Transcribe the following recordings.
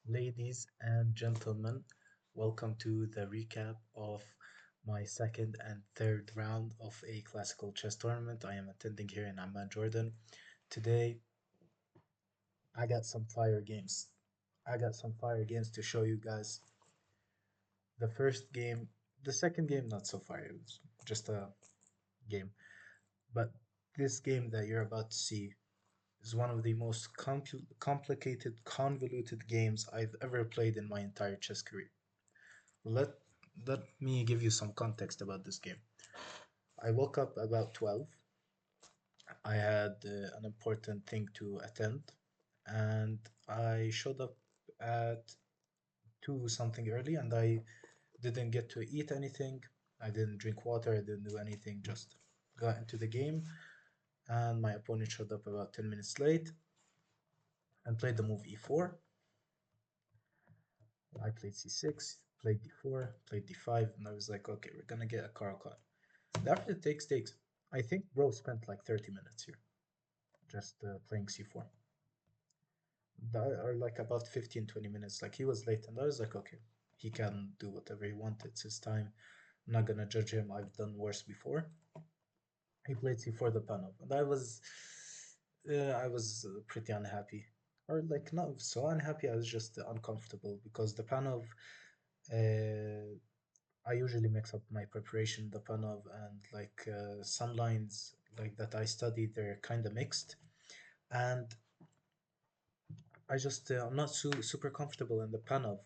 Ladies and gentlemen, welcome to the recap of my second and third round of a classical chess tournament I am attending here in Amman, Jordan. Today, I got some fire games. I got some fire games to show you guys. The first game, the second game, not so fire. It was just a game. But this game that you're about to see is one of the most complicated, convoluted games I've ever played in my entire chess career. Let let me give you some context about this game. I woke up about 12. I had an important thing to attend, and I showed up at 2 something early, and I didn't get to eat anything. I didn't drink water, I didn't do anything, just got into the game, and my opponent showed up about 10 minutes late and played the move e4. I played c6, played d4, played d5, and I was like, okay, we're gonna get a Caro-Kann. After it takes takes, I think bro spent like 30 minutes here just playing c4. Or like about 15, 20 minutes. Like he was late, and I was like, okay, he can do whatever he wants. It's his time. I'm not gonna judge him. I've done worse before. He played c4 the Panov, and I was pretty unhappy, or like not so unhappy. I was just uncomfortable because the Panov. Uh, I usually mix up my preparation, the Panov, and like some lines like that I studied. They're kind of mixed, and I'm not super comfortable in the Panov,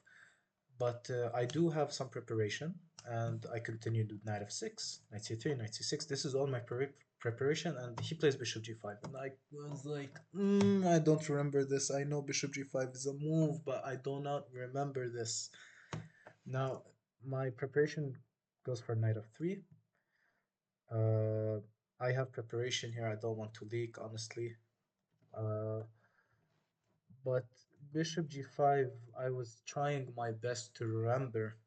but I do have some preparation, and I continued with knight f6, knight c3, knight c6. This is all my preparation, and he plays bishop g5, and I was like, I don't remember this. I know bishop g5 is a move, but I do not remember this. Now my preparation goes for knight f3. Uh, I have preparation here. I don't want to leak, honestly. Uh, but bishop g5, I was trying my best to remember,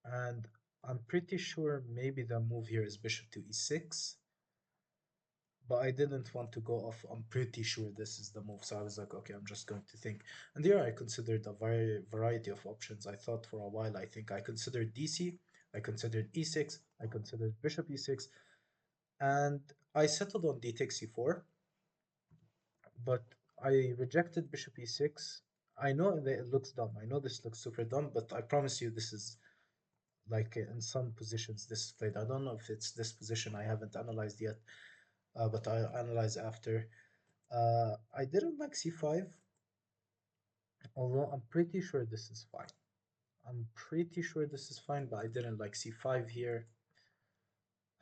and I'm pretty sure maybe the move here is bishop to e6, but I didn't want to go off. I'm pretty sure this is the move, so I was like, okay, I'm just going to think. And here I considered a variety of options. I thought for a while. I think I considered dc, I considered e6, I considered bishop e6, and I settled on d takes e4, but I rejected bishop e6. I know that it looks dumb. I know this looks super dumb, but I promise you this is like in some positions this is played. I don't know if it's this position. I haven't analyzed yet, but I'll analyze after. I didn't like c5, although I'm pretty sure this is fine. I'm pretty sure this is fine, but I didn't like c5 here,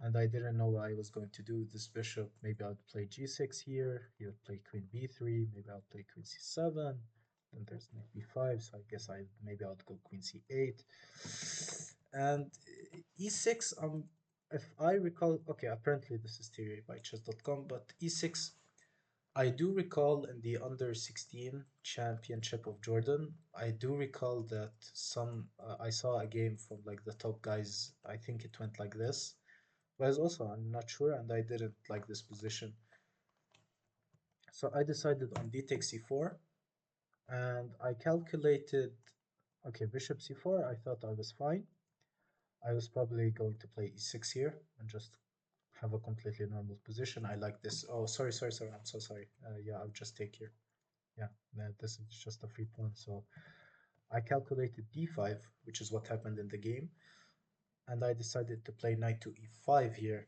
and I didn't know what I was going to do with this bishop. Maybe I would play g6 here. He would play queen b3. Maybe I'll play queen c7. Then there's knight b5, so I guess maybe I would go queen c8. And e6, if I recall, okay, apparently this is theory by chess.com, but e6, I do recall in the under 16 championship of Jordan, I do recall that I saw a game from like the top guys. I think it went like this. But as also, I'm not sure, and I didn't like this position. So I decided on d takes c4, and I calculated, okay, bishop c4, I thought I was fine. I was probably going to play e6 here and just have a completely normal position. I like this. Oh, sorry. I'm so sorry. Yeah, I'll just take here. Yeah, this is just a free pawn. So I calculated d5, which is what happened in the game, and I decided to play knight to e5 here.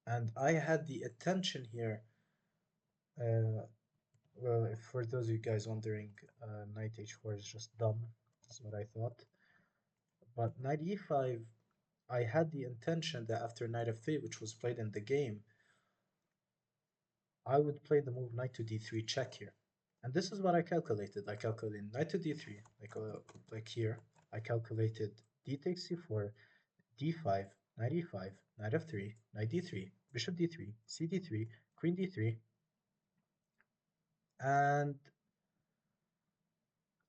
And I had the intention here. Well, for those of you guys wondering, knight h4 is just dumb. That's what I thought. But knight e5, I had the intention that after knight f3, which was played in the game, I would play the move knight to d3 check here. And this is what I calculated. I calculated knight to d3, like here. I calculated d takes c4, d5, knight e5, knight f3, knight d3, bishop d3, c d3, queen d3, and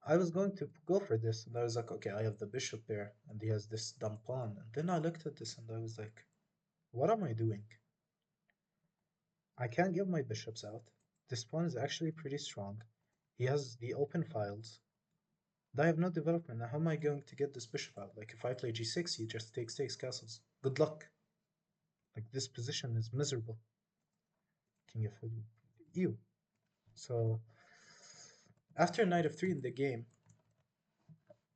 I was going to go for this, and I was like, okay, I have the bishop there, and he has this dumb pawn. And then I looked at this, and I was like, what am I doing? I can't give my bishops out. This pawn is actually pretty strong. He has the open files. And I have no development. Now, how am I going to get this bishop out? Like, if I play g6, he just takes castles. Good luck. Like, this position is miserable. King of ew. So, after knight f3 in the game,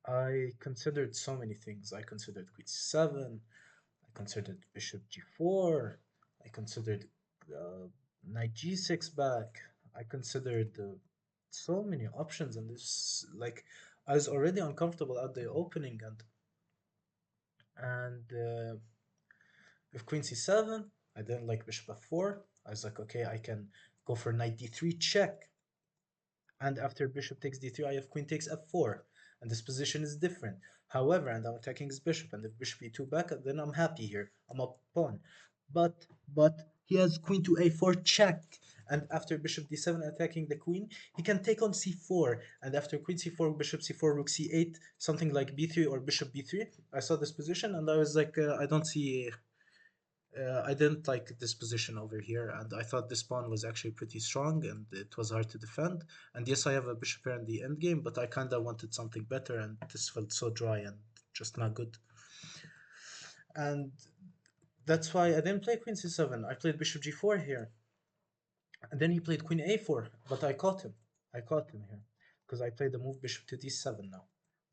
I considered so many things. I considered queen c7. I considered bishop g4. I considered uh, knight g6 back. I considered so many options, and this like I was already uncomfortable at the opening, and with queen c7, I didn't like bishop f4. I was like, okay, I can go for knight d3 check, and after bishop takes d3, I have queen takes f4, and this position is different. However, and I'm attacking his bishop, and if bishop e2 back, then I'm happy here. I'm up pawn. But he has queen to a4 check, and after bishop d7 attacking the queen, he can take on c4, and after queen c4, bishop c4, rook c8, something like b3 or bishop b3. I saw this position, and I was like, I don't see I didn't like this position over here, and I thought this pawn was actually pretty strong, and it was hard to defend. And yes, I have a bishop here in the endgame, but I kind of wanted something better, and this felt so dry and just not good. And that's why I didn't play queen c7. I played bishop g4 here, and then he played queen a4, but I caught him. I caught him here because I played the move bishop to d7 now.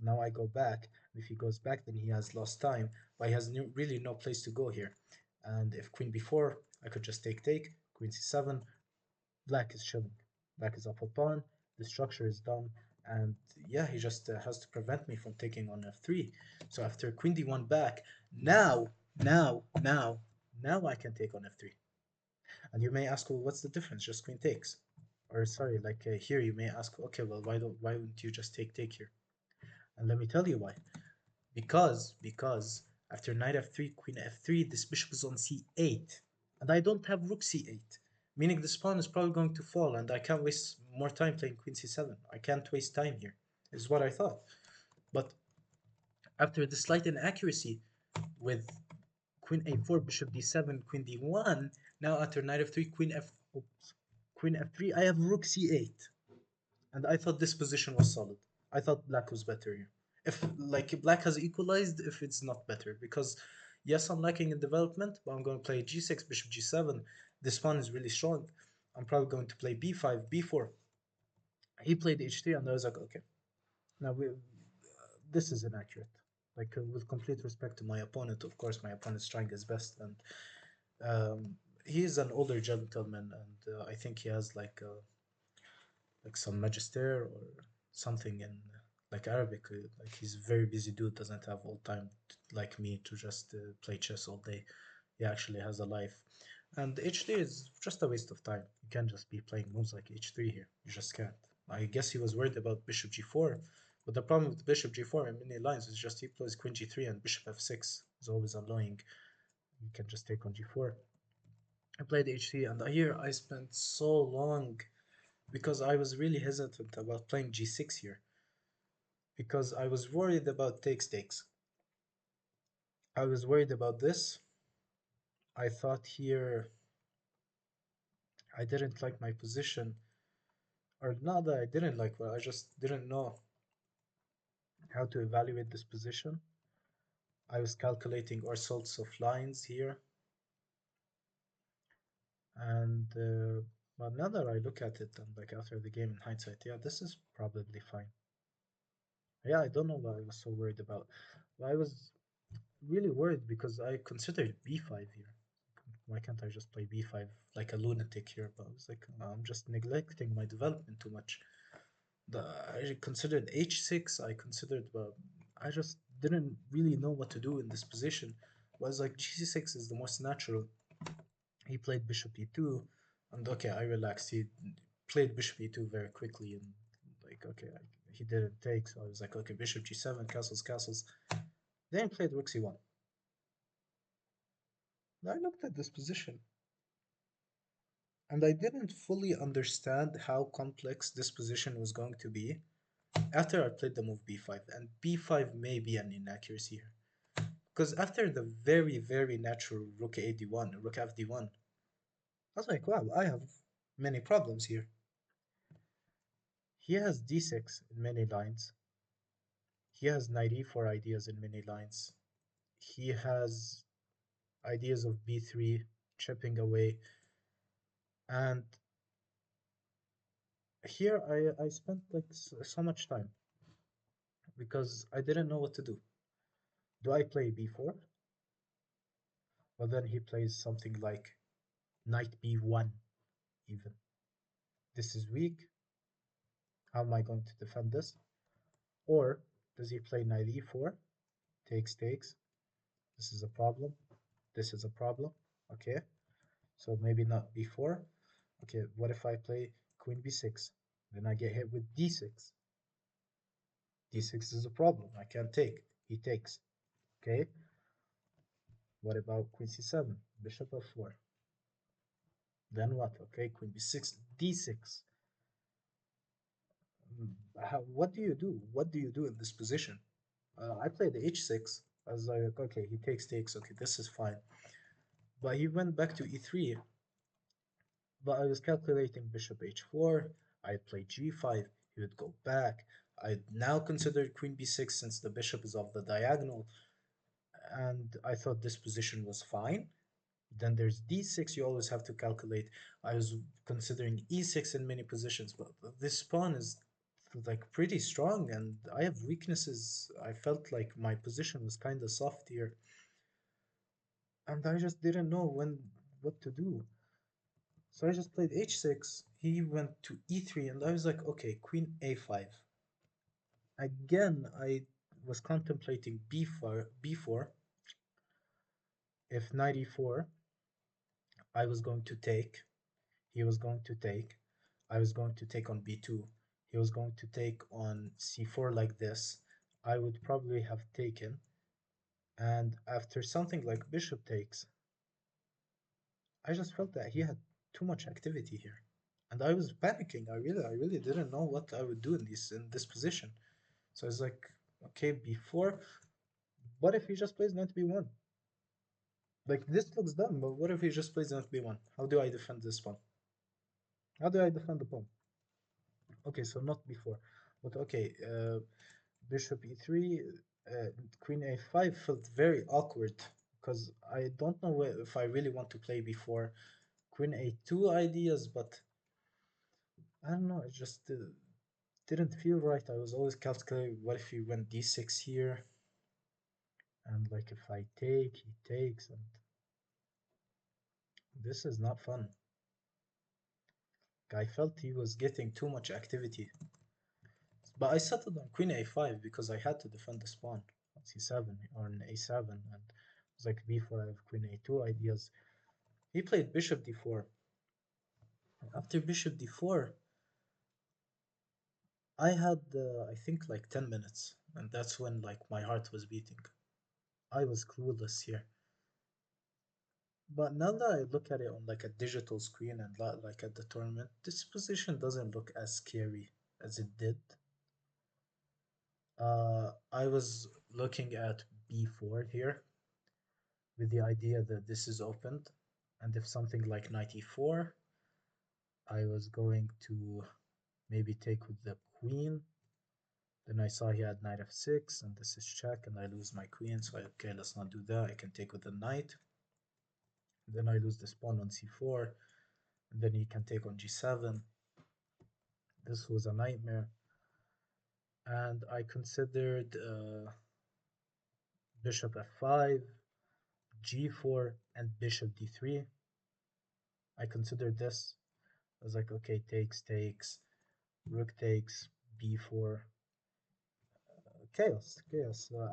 Now I go back. If he goes back, then he has lost time, but he has really no place to go here. And if queen b4, I could just take, queen c7, black is chilling. Black is up a pawn, the structure is dumb, and yeah, he just has to prevent me from taking on f3. So after queen d1 back, now I can take on f3. And you may ask, well, what's the difference? Just queen takes. Or sorry, like here you may ask, okay, well, why wouldn't you just take here? And let me tell you why. Because after knight f3, queen f3, this bishop is on c8, and I don't have rook c8, meaning this pawn is probably going to fall, and I can't waste more time playing queen c7. I can't waste time here, is what I thought. But after the slight inaccuracy with queen a4, bishop d7, queen d1, now after knight f3, queen f3, I have rook c8, and I thought this position was solid. I thought black was better here. If like black has equalized, if it's not better, because yes, I'm lacking in development, but I'm going to play g6, bishop g7. This pawn is really strong. I'm probably going to play b5, b4. He played h3, and I was like, okay, now this is inaccurate. Like with complete respect to my opponent, of course, my opponent's trying his best, and he is an older gentleman, and I think he has like some magister or something in like Arabic. Like he's a very busy dude, doesn't have all time like me to just play chess all day. He actually has a life. And h3 is just a waste of time. You can't just be playing moves like h3 here. You just can't. I guess he was worried about bishop g4, but the problem with bishop g4 in many lines is just he plays queen g3 and bishop f6 is always annoying. You can just take on g4. I played h3, and here I spent so long because I was really hesitant about playing g6 here because I was worried about takes. I was worried about this. I thought here I didn't like my position, or not that I didn't like, but I just didn't know how to evaluate this position. I was calculating all sorts of lines here, and but now that I look at it and like after the game in hindsight, yeah, this is probably fine. Yeah, I don't know what I was so worried about. But I was really worried because I considered b5 here. Why can't I just play b5 like a lunatic here? But I was like, I'm just neglecting my development too much. I considered h6. I considered, but I just didn't really know what to do in this position. I was like, g6 is the most natural. He played bishop e2, and okay, I relaxed. He played bishop e2 very quickly, and like, okay, he didn't take, so I was like, okay, bishop g7, castles. Then he played rook c1. I looked at this position, and I didn't fully understand how complex this position was going to be after I played the move b5, and b5 may be an inaccuracy here. Because after the very natural rook a d1, rook fd1, I was like, wow, I have many problems here. He has d6 in many lines. He has knight e4 ideas in many lines. He has ideas of b3 chipping away. And here I spent like so much time because I didn't know what to do. Do I play b4? Well, then he plays something like knight b1 even. This is weak. How am I going to defend this? Or does he play knight e4? Takes, takes. This is a problem. This is a problem. Okay, so maybe not b4. Okay, what if I play queen b6? Then I get hit with d6. d6 is a problem. I can't take. He takes. Okay, what about queen c7? Bishop f4. Then what? Okay, queen b6, d6. What do you do? What do you do in this position? I played h6. I was like, okay, he takes. Okay, this is fine. But he went back to e3. But I was calculating bishop h4. I'd play g5. He would go back. I'd now considered queen b6 since the bishop is off the diagonal. And I thought this position was fine. Then there's d6, you always have to calculate. I was considering e6 in many positions, but this pawn is like pretty strong and I have weaknesses. I felt like my position was kind of soft here. And I just didn't know what to do. So I just played h6. He went to e3 and I was like, okay, queen a5. Again, I was contemplating b4. If knight e4, I was going to take. He was going to take. I was going to take on b2. He was going to take on c4 like this. I would probably have taken. And after something like bishop takes, I just felt that he had too much activity here. And I was panicking. I really didn't know what I would do in this position. So I was like, okay, b4. What if he just plays knight b1? Like this looks dumb, but what if he just plays knight b1? How do I defend this pawn? How do I defend the pawn? Okay, so not before, but okay, bishop e3, uh, queen a5 felt very awkward because I don't know if I really want to play before queen a2 ideas, but I don't know, it just didn't feel right. I was always calculating what if he went d6 here, and like if I take, he takes, and this is not fun. I felt he was getting too much activity. But I settled on queen a5 because I had to defend the pawn on c7 or on a7, and it was like b4, I have queen a2 ideas. He played bishop d4. After bishop d4, I had, I think, like 10 minutes, and that's when like my heart was beating. I was clueless here. But now that I look at it on like a digital screen and like at the tournament, this position doesn't look as scary as it did. I was looking at b4 here with the idea that this is opened, and if something like knight e4, I was going to maybe take with the queen. Then I saw he had knight f6, and this is check, and I lose my queen, so okay, let's not do that. I can take with the knight. Then I lose this pawn on c4, and then he can take on g7. This was a nightmare. And I considered bishop f5, g4, and bishop d3. I considered this. I was like, okay, takes, rook takes, b4. Chaos.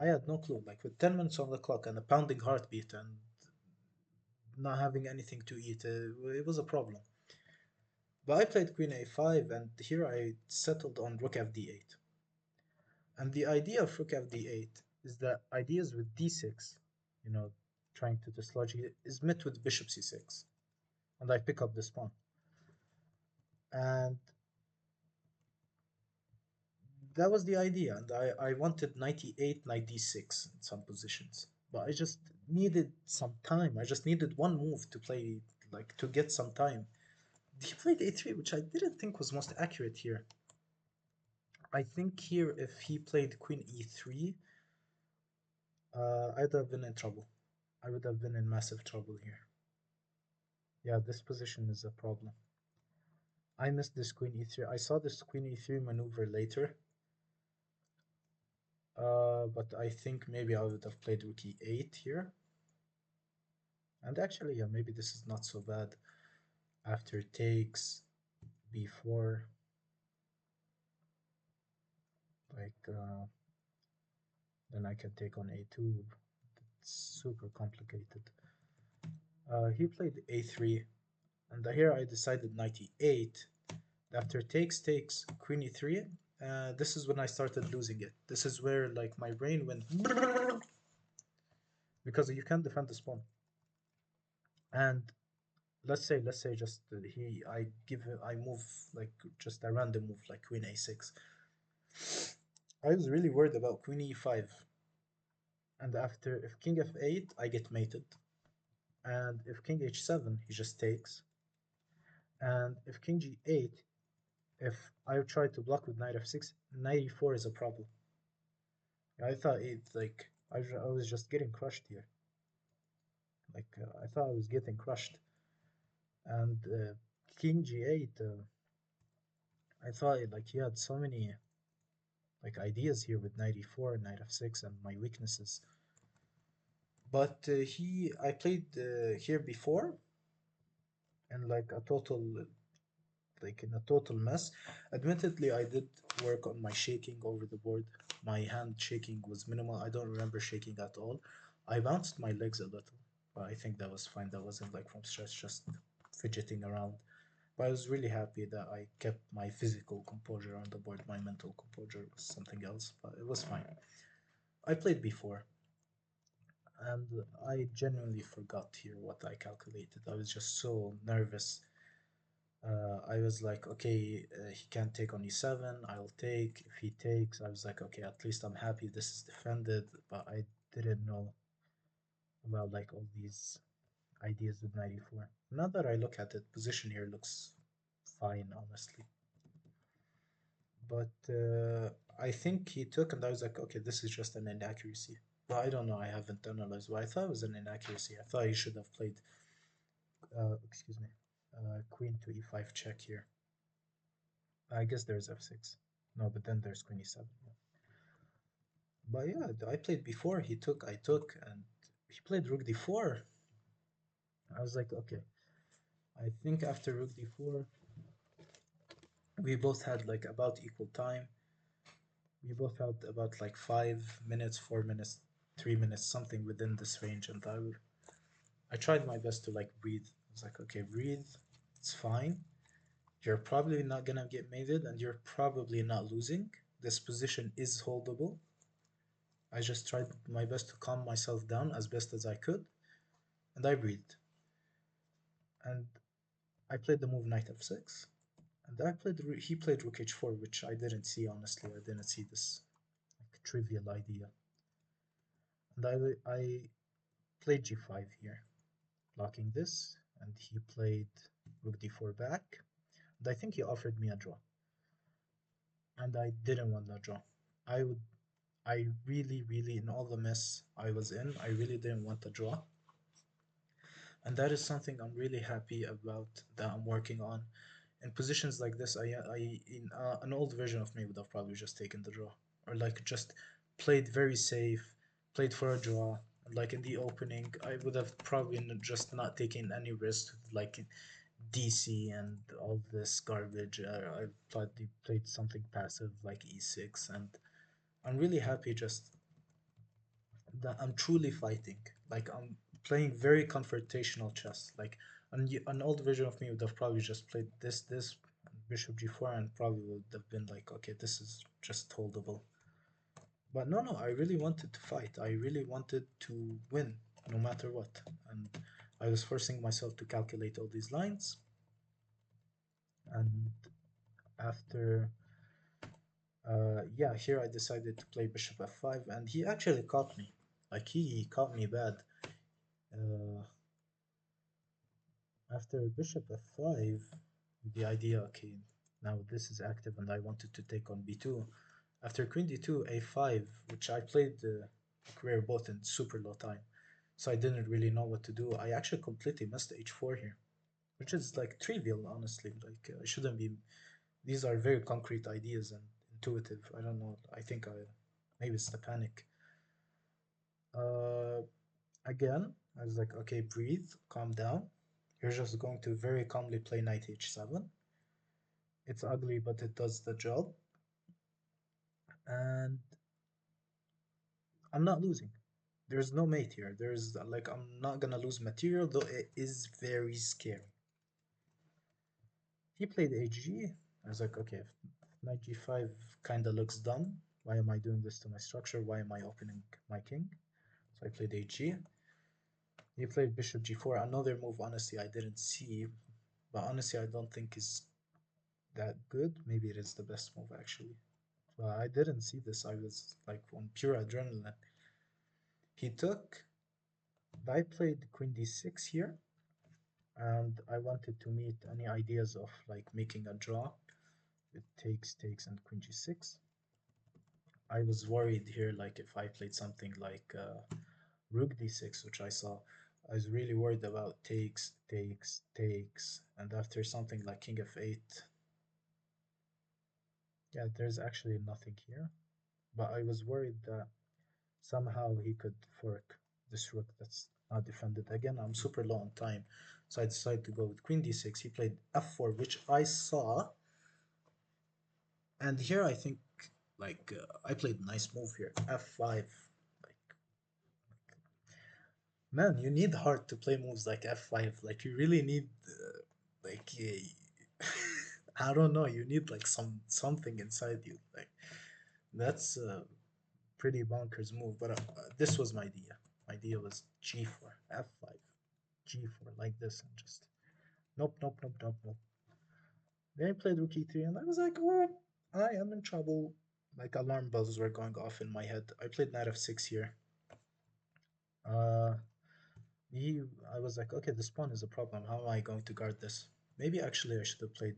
I had no clue. Like with 10 minutes on the clock and a pounding heartbeat and not having anything to eat, it was a problem. But I played queen a5, and here I settled on rook fd8. And the idea of rook fd8 is that ideas with d6, you know, trying to dislodge it, is met with bishop c6. And I pick up this pawn. And that was the idea. And I wanted knight e8, knight d6 in some positions. But I just needed some time. I just needed one move to play, like to get some time. He played a3, which I didn't think was most accurate here. I think here if he played queen e3, I'd have been in trouble. I would have been in massive trouble here. Yeah, this position is a problem. I missed this queen e3. I saw this queen e3 maneuver later, but I think maybe I would have played rook e8 here. And actually, yeah, maybe this is not so bad. After takes b4, like then I can take on a2. It's super complicated. He played a3, and here I decided knight e8. After takes queen e3. This is when I started losing it. This is where like my brain went because you can't defend this pawn. And let's say just I move like just a random move like queen a6. I was really worried about queen e5. And after if king f8, I get mated. And if king h7, he just takes. And if king g8, if I try to block with knight f6, knight e4 is a problem. I thought it like I was just getting crushed here. Like I thought I was getting crushed. And king g8, I thought like he had so many like ideas here with knight e4, knight f6, and my weaknesses. But I played here before, and like a total like in a total mess. Admittedly, I did work on my shaking over the board. My hand shaking was minimal. I don't remember shaking at all. I bounced my legs a little, but I think that was fine. That wasn't like from stress, just fidgeting around. But I was really happy that I kept my physical composure on the board. My mental composure was something else, but it was fine. I played before, and I genuinely forgot here what I calculated. I was just so nervous. I was like, okay, he can't take on e7, I'll take. If he takes, I was like, okay, at least I'm happy this is defended, but I didn't know about like all these ideas with knight e4. Now that I look at it, position here looks fine, honestly. But I think he took, and I was like, okay, this is just an inaccuracy. But I don't know, I haven't analyzed why. I thought it was an inaccuracy. I thought he should have played, excuse me, queen to e5 check here. I guess there's f6. No, but then there's queen e7. Yeah. But yeah, I played before. He took, I took, and he played rook d4. I was like, okay. I think after rook d4, we both had like about equal time. We both had about like 5 minutes, 4 minutes, 3 minutes, something within this range. And I tried my best to like breathe. I was like, okay, breathe. It's fine. You're probably not gonna get mated, and you're probably not losing. This position is holdable. I just tried my best to calm myself down as best as I could, and I breathed. And I played the move knight f6, and he played rook h4, which I didn't see, honestly. I didn't see this like, trivial idea. And I played g5 here, blocking this, and he played rook d4 back. And I think he offered me a draw, and I didn't want a draw. I would, I really, in all the mess I was in, I really didn't want a draw. And that is something I'm really happy about that I'm working on. In positions like this, an old version of me would have probably just taken the draw, or like just played very safe, played for a draw. Like in the opening, I would have probably just not taken any risk, like DC and all this garbage. I played something passive like E6, and I'm really happy just that I'm truly fighting. Like I'm playing very confrontational chess. Like an old version of me would have probably just played this, bishop g4, and probably would have been like, okay, this is just holdable. But no, I really wanted to fight. I really wanted to win, no matter what. And I was forcing myself to calculate all these lines. And after, yeah, here I decided to play bishop f5, and he actually caught me. Like he caught me bad. Uh, After bishop f5, the idea, okay, Now this is active and I wanted to take on b2. After queen d2, a5, which I played career both in super low time, so I didn't really know what to do. I actually completely missed h4 here, which is like trivial, honestly. Like I shouldn't be. These are very concrete ideas and intuitive. I don't know. I think I maybe it's the panic. Uh, Again, I was like, okay, breathe, calm down. You're just going to very calmly play knight h7. It's ugly, but it does the job. And I'm not losing. There's no mate here. There's like, I'm not gonna lose material, though it is very scary. He played hg. I was like, okay, knight g5 kind of looks dumb. Why am I doing this to my structure? Why am I opening my king? So I played hg. He played bishop g4. Another move, honestly, I didn't see, but honestly, I don't think is that good. Maybe it is the best move, actually. But I didn't see this. I was like on pure adrenaline. He took. I played queen d6 here, and I wanted to meet any ideas of like making a draw. It takes, and queen g6. I was worried here, like if I played something like rook d6, which I saw, I was really worried about takes, and after something like king f8, yeah, there's actually nothing here. But I was worried that somehow he could fork this rook that's not defended. Again, I'm super low on time, so I decided to go with queen d6. He played f4, which I saw, and here I think like I played a nice move here, f5. Like, man, you need heart to play moves like f5. Like you really need like I don't know. You need like something inside you. Like that's a pretty bonkers move. But this was my idea. My idea was g4, f5, g4 like this, and just nope. Then I played rook e3, and I was like, oh, I am in trouble. Like alarm bells were going off in my head. I played knight f6 here. Uh, he, I was like, okay, this pawn is a problem. How am I going to guard this? Maybe actually I should have played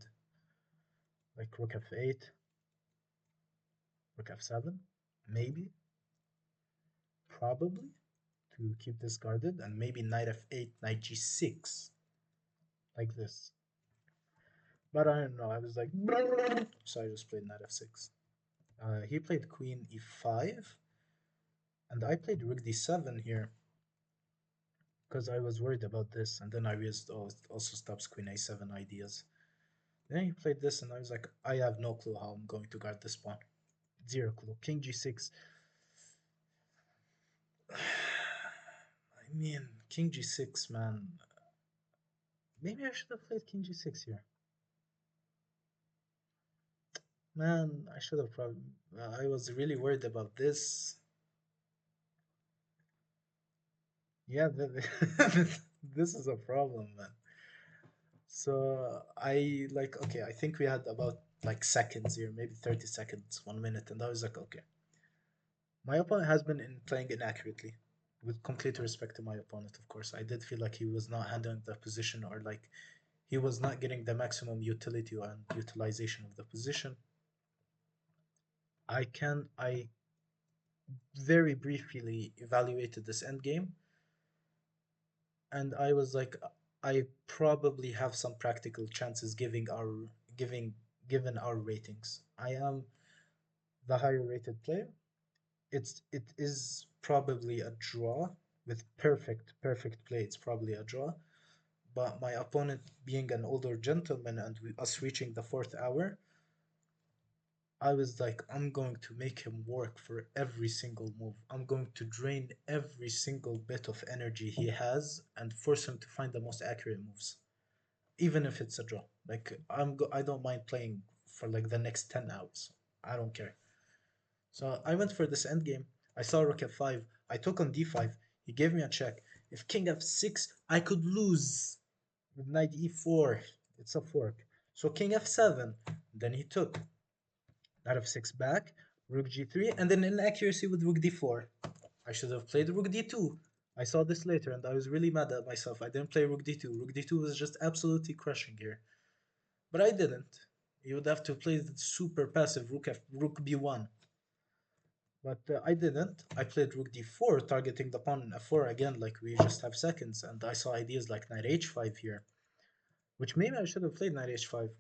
like rook f8, rook f7, maybe, probably, to keep this guarded, and maybe knight f8, knight g6, like this. But I don't know. I was like, so I just played knight f6. He played queen e5, and I played rook d7 here because I was worried about this, and then I realized, oh, it also stops queen a7 ideas. Then he played this, and I was like, I have no clue how I'm going to guard this pawn. Zero clue. King g6. I mean, king g6, man. Maybe I should have played king g6 here. Man, I should have probably. I was really worried about this. Yeah, this is a problem, man. So I like okay. I think we had about like seconds here, maybe 30 seconds, 1 minute, and I was like, okay, my opponent has been playing inaccurately. With complete respect to my opponent, of course, I did feel like he was not handling the position, or like he was not getting the maximum utility and utilization of the position. I very briefly evaluated this endgame, and I was like, I probably have some practical chances giving given our ratings. I am the higher rated player. It is probably a draw with perfect play. It's probably a draw. But my opponent being an older gentleman and us reaching the fourth hour, I was like, I'm going to make him work for every single move. I'm going to drain every single bit of energy he has and force him to find the most accurate moves, even if it's a draw. Like I don't mind playing for like the next 10 hours. I don't care. So I went for this endgame. I saw rook f5. I took on d5. He gave me a check. If king f6, I could lose with knight e4. It's a fork. So king f7. Then he took knight f6 back, rook g3, and then inaccuracy with rook d4. I should have played rook d2. I saw this later and I was really mad at myself. I didn't play rook d2. Rook d2 was just absolutely crushing here. But I didn't. You would have to play the super passive rook b1. But I didn't. I played rook d4, targeting the pawn f4 again, like we just have seconds, and I saw ideas like knight h5 here, which maybe I should have played knight h5.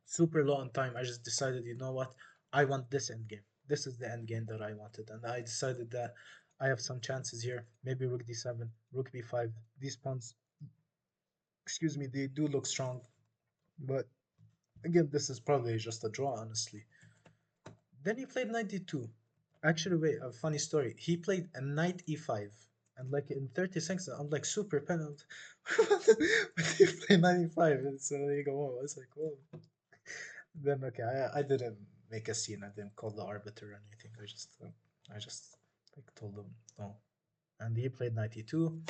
Super low on time. I just decided, you know what? I want this endgame. This is the endgame that I wanted, and I decided that I have some chances here. Maybe rook d7, rook b5. These pawns, excuse me, they do look strong, but again, this is probably just a draw, honestly. Then he played knight d2. Actually, wait, a funny story. He played a knight e5, and like in 30 seconds, I'm like super penned. But he played knight e5, and so there you go. Whoa, I was like, whoa. Then okay, I didn't make a scene. I didn't call the arbiter or anything. I just like told him no. And he played knight e2,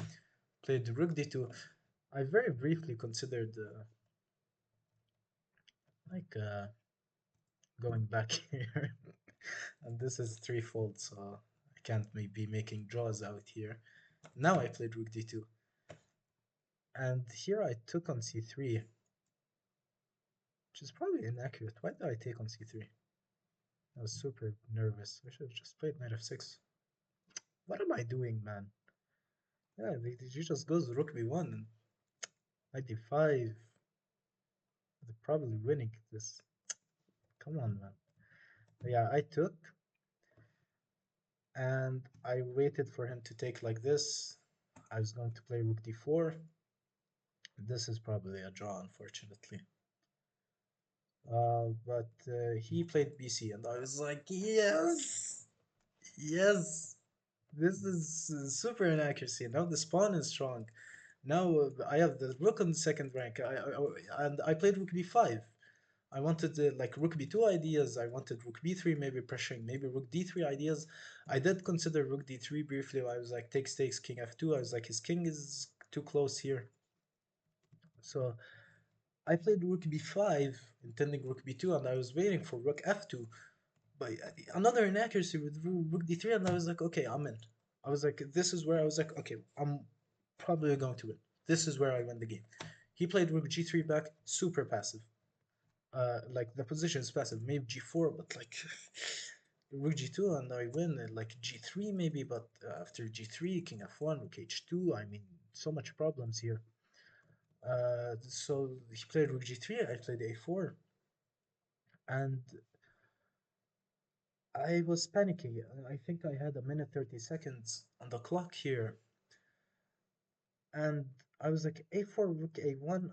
played rook d2. I very briefly considered like going back here, and this is threefold, so I can't be making draws out here. Now I played rook d2, and here I took on c3, which is probably inaccurate. Why did I take on c3? I was super nervous. I should have just played knight f6. What am I doing, man? Yeah, he just goes rook b1 and knight d5. They're probably winning this. Come on, man. Yeah, I took, and I waited for him to take like this. I was going to play rook d4. This is probably a draw, unfortunately. But he played BC, and I was like, yes, yes. This is super inaccuracy. Now the spawn is strong. Now I have the rook on the second rank. And I played rook b5. I wanted like rook b2 ideas. I wanted rook b3, maybe pressuring, maybe rook d3 ideas. I did consider rook d3 briefly. I was like, takes, king f2. I was like, his king is too close here. So I played rook b5, intending rook b2, and I was waiting for rook f2. But another inaccuracy with rook d3, and I was like, okay, I'm in. I was like, this is where I was like, okay, I'm probably going to win. This is where I win the game. He played rook g3 back, super passive. Like the position is passive, maybe g4, but like rook g2 and I win like g3 maybe, but after g3, king f1, rook h2. I mean, so much problems here. So he played rook g3, I played a4, and I was panicking. I think I had a minute 30 seconds on the clock here, and I was like a4, rook a1,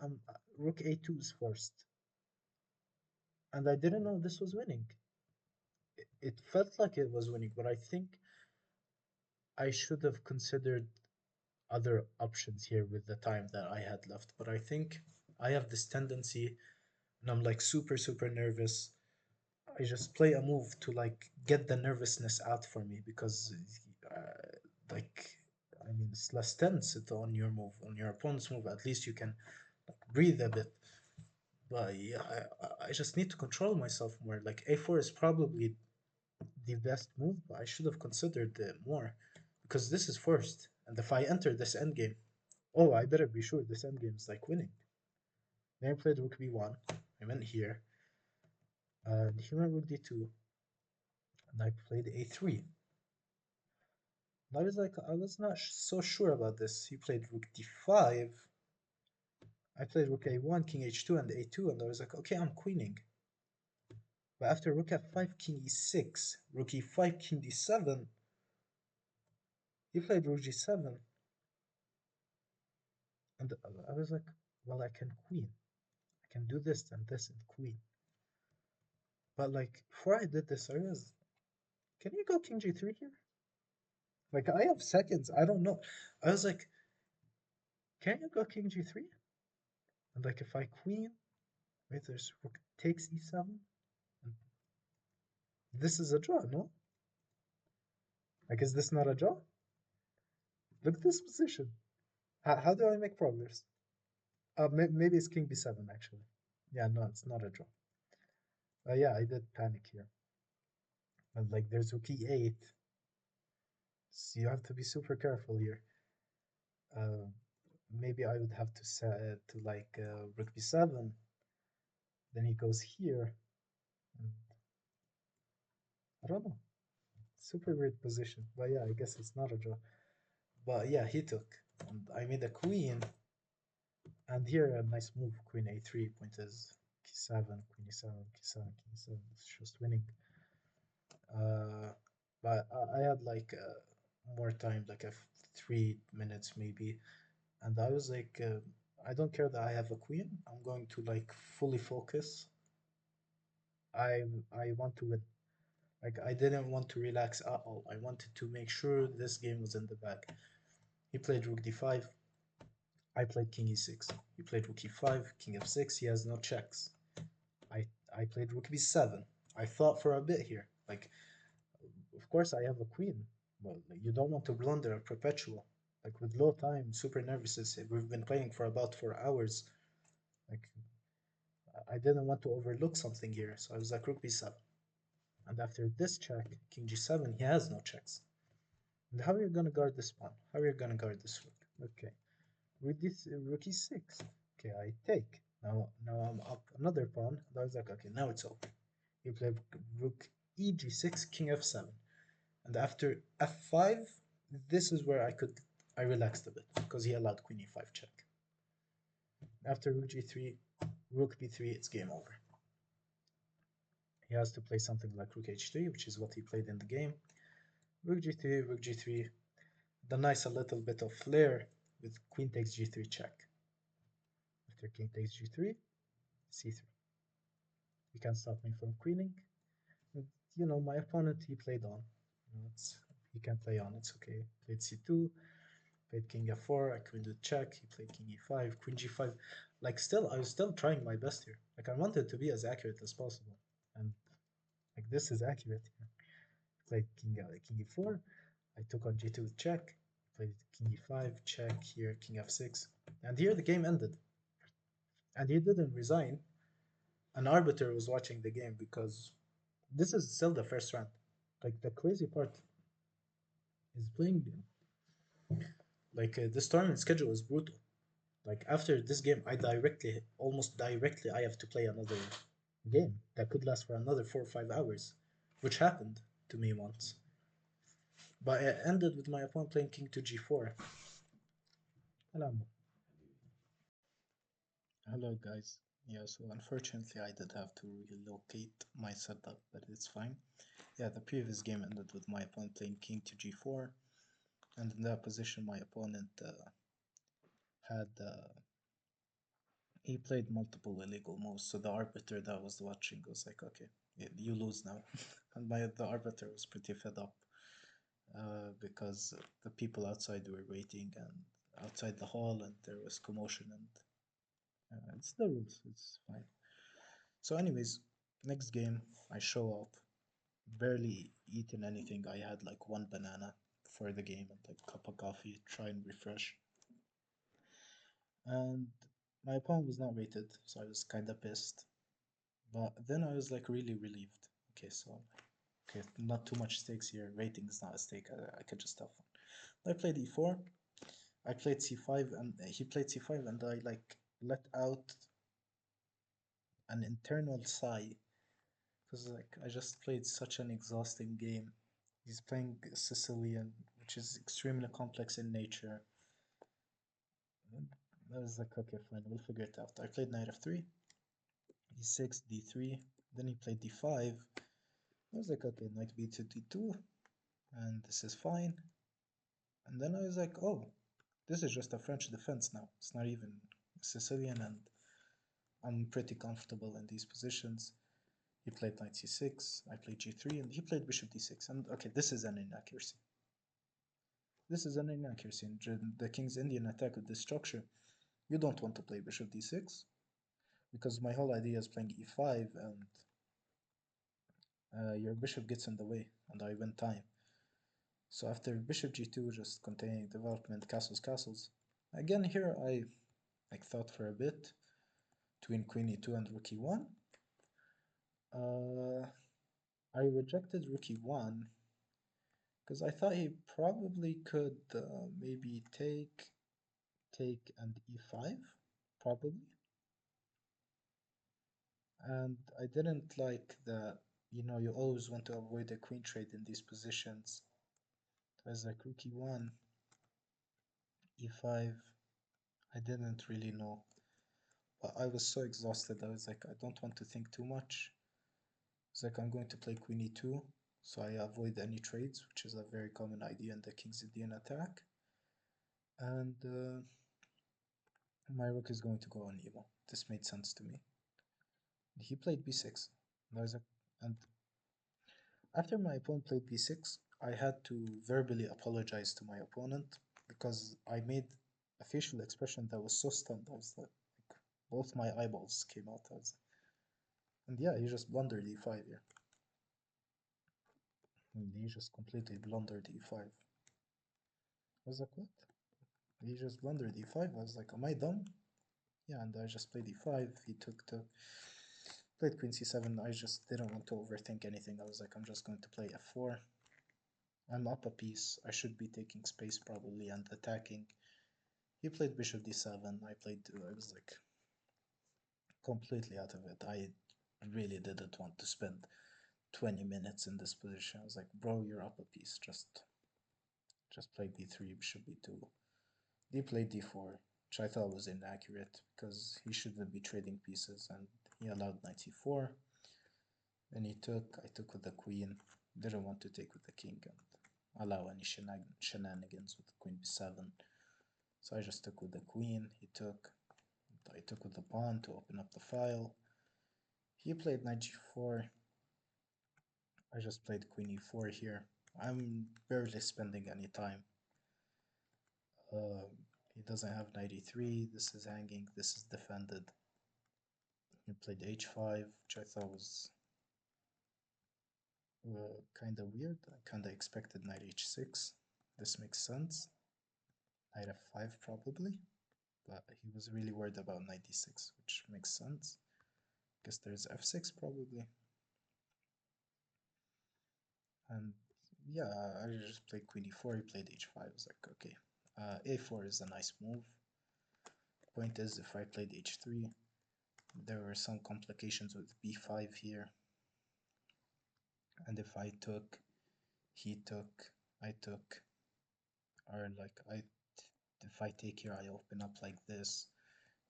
rook a2 is forced, and I didn't know this was winning. It felt like it was winning, but I think I should have considered other options here with the time that I had left. But I think I have this tendency, and I'm like super nervous. I just play a move to like get the nervousness out for me because, like, I mean, it's less tense on your move, on your opponent's move. At least you can like, breathe a bit. But yeah, I just need to control myself more. Like a4 is probably the best move, but I should have considered it more because this is first. And if I enter this endgame, oh, I better be sure this endgame is like winning. Then I played rook b1. I went here. And he went rook d2. And I played a3. And I was like, I was not so sure about this. He played rook d5. I played rook a1, king h2, and a2. And I was like, okay, I'm queening. But after rook f5, king e6, rook e5, king d7, he played rook g7. And I was like, well, I can queen. I can do this and this and queen. But like, before I did this, I was, can you go king g3 here? Like, I have seconds. I don't know. I was like, can you go king g3? And like, if I queen, wait, there's rook takes e7. And this is a draw, no? Like, is this not a draw? Look at this position. How do I make progress? Maybe it's king b7, actually. Yeah, no, it's not a draw. Yeah, I did panic here. And like, there's rook e8. So you have to be super careful here. Uh, Maybe I would have to set to like rook b7. Then he goes here. And I don't know. Super weird position. But yeah, I guess it's not a draw. But yeah, he took. And I made a queen. And here a nice move. Queen a3. Point is k7, queen e7, k7, king e7. It's just winning. Uh, but I had like more time, like 3 minutes maybe. And I was like, I don't care that I have a queen. I'm going to like fully focus. I want to win. Like I didn't want to relax at all. I wanted to make sure this game was in the bag. He played rook d5. I played king e6. He played rook e5, king f6. He has no checks. I I played rook b7. I thought for a bit here. Like, of course I have a queen. Well, you don't want to blunder a perpetual. Like with low time, super nervous. We've been playing for about 4 hours. Like I didn't want to overlook something here, so I was like rook b7. And after this check, king g7, he has no checks. And how are you gonna guard this pawn? How are you gonna guard this rook? Okay, with this rook e6. Okay, I take. Now I'm up another pawn. And I was like, okay, now it's over. He played rook e g6, king f7, and after f5, this is where I relaxed a bit because he allowed queen e5 check. After rook g3, rook b3, it's game over. He has to play something like rook h3, which is what he played in the game. Rook g3, rook g3. The nice a little bit of flair with queen takes g3 check. After king takes g3, c3. You can't stop me from queening. And, you know, my opponent, he played on. You know, he can play on, it's okay. Played c2, played king f4, I couldn't do check, he played king e5, queen g5. Like still, I was still trying my best here. Like I wanted to be as accurate as possible. And like this is accurate here. Played king e4, I took on g2 check, played king e5, check here, king f6. And here the game ended. And he didn't resign. An arbiter was watching the game because this is still the first round. Like the crazy part is playing like this tournament schedule is brutal. Like after this game, almost directly, I have to play another game that could last for another 4 or 5 hours, which happened to me once. But it ended with my opponent playing king to g4. Hello. Hello, guys. Yeah, so unfortunately, I did have to relocate my setup, but it's fine. Yeah, the previous game ended with my opponent playing king to g4, and in that position, my opponent had he played multiple illegal moves, so the arbiter that was watching was like, okay, you lose now. And the arbiter was pretty fed up because the people outside were waiting and outside the hall, and there was commotion, and it's the rules, it's fine. So, anyways, next game, I show up, barely eaten anything. I had like one banana for the game and like a cup of coffee, try and refresh. And my opponent was not rated, so I was kind of pissed. But then I was like really relieved. Okay, so okay, not too much stakes here. Rating is not a stake. I could just have fun. I played e4. I played c5, and he played c5, and I like let out an internal sigh because like I just played such an exhausting game. He's playing Sicilian, which is extremely complex in nature. I was like, okay, fine, we'll figure it out. I played knight f3, e6, d3. Then he played d5. I was like, okay, knight b2, d2, and this is fine. And then I was like, oh, this is just a French defense now. It's not even Sicilian, and I'm pretty comfortable in these positions. He played knight c6, I played g3, and he played bishop d6. And okay, this is an inaccuracy. This is an inaccuracy. In the king's Indian attack with this structure, you don't want to play bishop d6, because my whole idea is playing e5, and your bishop gets in the way, and I win time. So after bishop g2, just continuing development, castles, castles. Again here I like thought for a bit between queen e2 and rook e1. I rejected rook e1 because I thought he probably could maybe take and e5, probably. And I didn't like the, you always want to avoid a queen trade in these positions. It was like rook e1, e5. I didn't really know, but I was so exhausted. I was like, I don't want to think too much. It's like I'm going to play queen e2, so I avoid any trades, which is a very common idea in the king's Indian attack. And my rook is going to go on e1. This made sense to me. He played b6. And after my opponent played b6, I had to verbally apologize to my opponent because I made a facial expression that was so stunned. I was like both my eyeballs came out. And yeah, he just blundered e5 here. And he just completely blundered e5. I was like, what? He just blundered e5. I was like, am I dumb? Yeah, and I just played e5. He played queen c7. I just didn't want to overthink anything. I was like, I'm just going to play f4. I'm up a piece. I should be taking space probably and attacking. He played bishop d7. I was like completely out of it. I really didn't want to spend 20 minutes in this position. I was like, bro, you're up a piece. Just play b3, bishop b2. He played d4, which I thought was inaccurate because he shouldn't be trading pieces, and he allowed knight e4. Then I took with the queen, didn't want to take with the king and allow any shenanigans with queen b7. So I just took with the queen, I took with the pawn to open up the file. He played knight g4, I just played queen e4 here. I'm barely spending any time. He doesn't have knight e3, this is hanging, this is defended. He played h5, which I thought was kind of weird. I kind of expected knight h6. This makes sense. Knight f5 probably, but he was really worried about knight d6, which makes sense. Guess there's f6 probably. And yeah, I just played queen e4, he played h5. I was like, okay, a4 is a nice move. Point is, if I played h3, there were some complications with b5 here. And if I took, he took, I took, or like if I take here, I open up like this.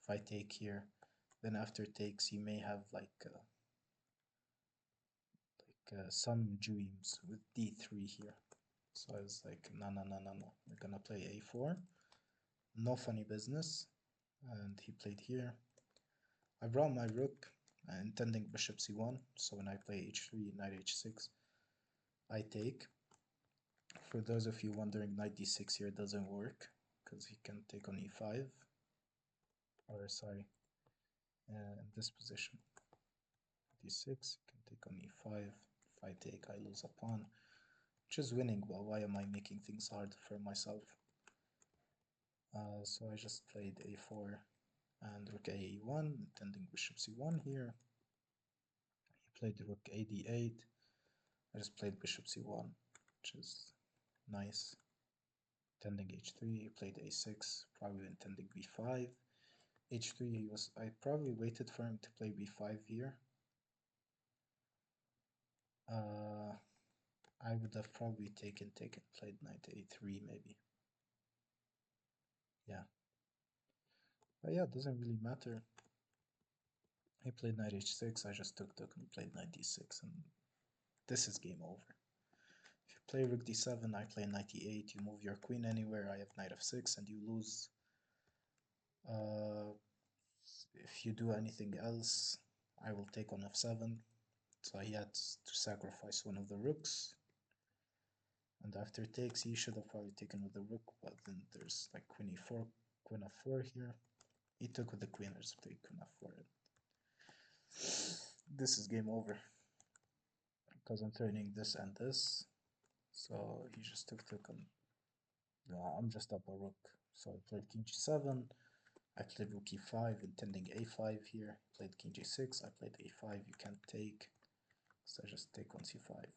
If I take here, then after takes, you may have some dreams with d3 here. So I was like, no, no, no, no, no. We're gonna play a4. No funny business. And he played here. I brought my rook, intending bishop c1. So when I play h3, knight h6, I take. For those of you wondering, knight d6 here doesn't work because he can take on e5. Or sorry, in this position. d6, can take on e5. If I take, I lose a pawn, which is winning. Well, why am I making things hard for myself? So I just played a4 and rook a1, intending bishop c1 here. He played rook a d8. I just played bishop c1, which is nice. Intending h3, he played a6, probably intending b5. h3, I probably waited for him to play b5 here. I would have probably played knight a3 maybe. Yeah. But yeah, it doesn't really matter. He played knight h6, I just took and played knight d6, and this is game over. If you play rook d7, I play knight e8, you move your queen anywhere, I have knight f6, and you lose. If you do anything else, I will take on f7. So he had to sacrifice one of the rooks. And after takes, he should have probably taken with the rook, but then there's like queen e4, queen f4 here. He took with the queen, I just played queen f4. This is game over because I'm turning this and this. So he just took and I'm just up a rook. So I played king g7. I played rook e5, intending a5 here. Played king g6. I played a5. You can't take. So I just take on c5.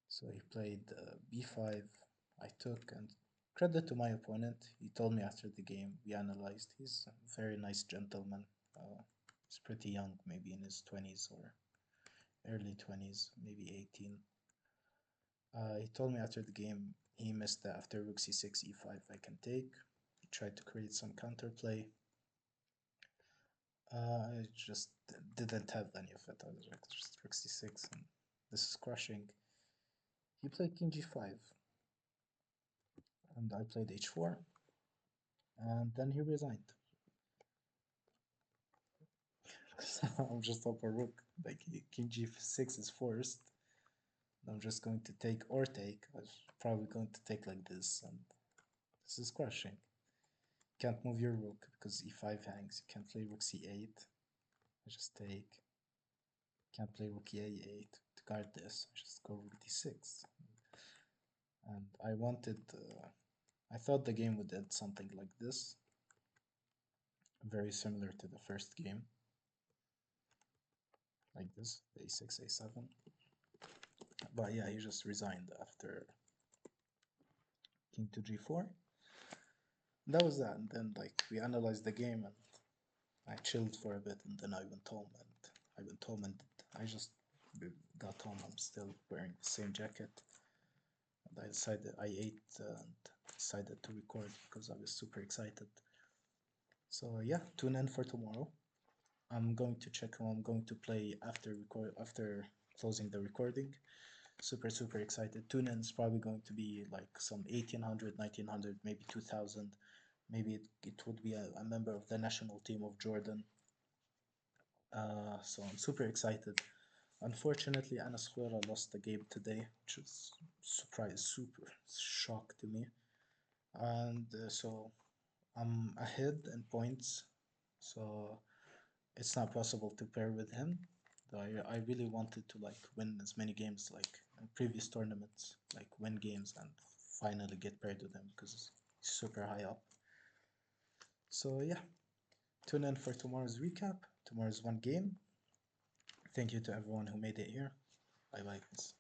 So he played b5. I took, and credit to my opponent. He told me after the game, we analyzed. He's a very nice gentleman. He's pretty young, maybe in his 20s or early 20s, maybe 18. He told me after the game he missed that after rook c6, e5 I can take. He tried to create some counterplay. I just didn't have any of it. I was like, just rook c6 and this is crushing. He played king g5 and I played h4 and then he resigned. So I'm just up a rook, like king g6 is forced. I'm just going to take or take. I was probably going to take like this, and this is crushing. Can't move your rook because e5 hangs. You can't play rook c8. I just take. Can't play rook e8 to guard this. I just go rook d6. And I wanted. I thought the game would end something like this, very similar to the first game, like this, a6, a7. But yeah, he just resigned after king to g4. That was that, and then like we analyzed the game, and I chilled for a bit, and then I went home, and I just got home. I'm still wearing the same jacket, and I ate and decided to record because I was super excited. So yeah, tune in for tomorrow. I'm going to check who I'm going to play after closing the recording. Super excited. Tune in is probably going to be like some 1800, 1900, maybe 2000. Maybe it would be a member of the national team of Jordan. So I'm super excited. Unfortunately, Anas Khouira lost the game today, which is super shock to me. And so I'm ahead in points, so it's not possible to pair with him. Though I really wanted to like win as many games like in previous tournaments, like win games and finally get paired with him because he's super high up. So yeah, tune in for tomorrow's recap. Tomorrow's one game. Thank you to everyone who made it here. Bye bye, guys.